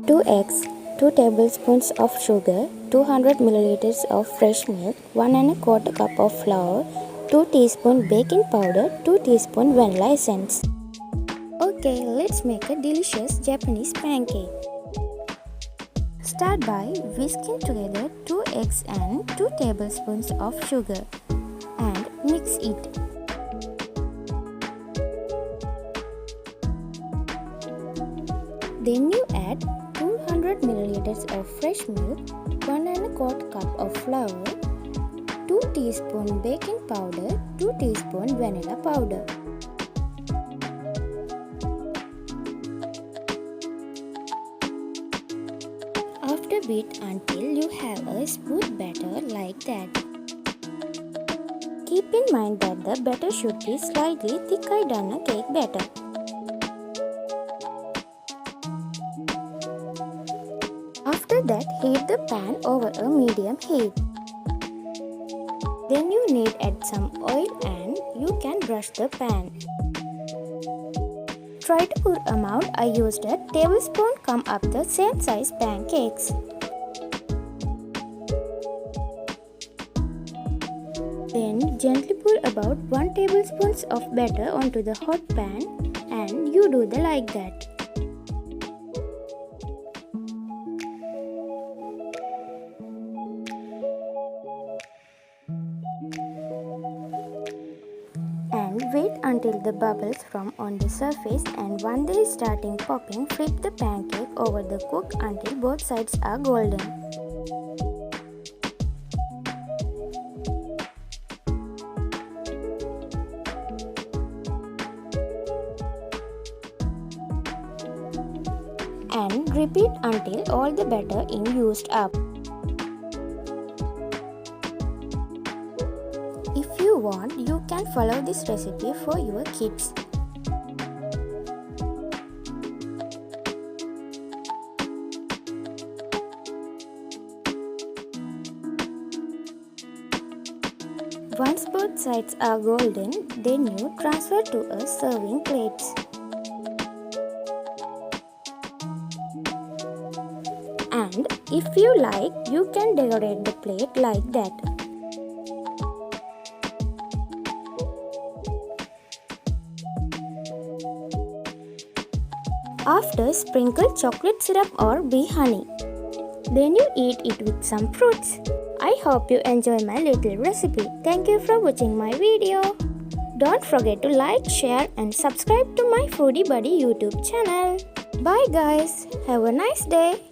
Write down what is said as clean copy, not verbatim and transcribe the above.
2 eggs, 2 tablespoons of sugar, 200 milliliters of fresh milk, 1 and a quarter cup of flour, 2 teaspoon baking powder, 2 teaspoon vanilla essence. Okay, let's make a delicious Japanese pancake. Start by whisking together 2 eggs and 2 tablespoons of sugar and mix it. Then you add 200 milliliters of fresh milk, 1 and a quarter cup of flour, 2 teaspoon baking powder, 2 teaspoon vanilla powder. After beat until you have a smooth batter like that. Keep in mind that the batter should be slightly thicker than a cake batter. After that, heat the pan over a medium heat. Then you need add some oil and you can brush the pan. Try to pour amount I used a tablespoon come up the same size pancakes. Then gently pour about 1 tablespoon of batter onto the hot pan and you do the like that. And wait until the bubbles form on the surface, and when they is starting popping, flip the pancake over the cook until both sides are golden. And repeat until all the batter is used up. If you want, you can follow this recipe for your kids. Once both sides are golden, then you transfer to a serving plate. And if you like, you can decorate the plate like that. After, sprinkle chocolate syrup or bee honey. Then you eat it with some fruits. I hope you enjoy my little recipe. Thank you for watching my video. Don't forget to like, share and subscribe to my Foodie Buddy YouTube channel. Bye guys. Have a nice day.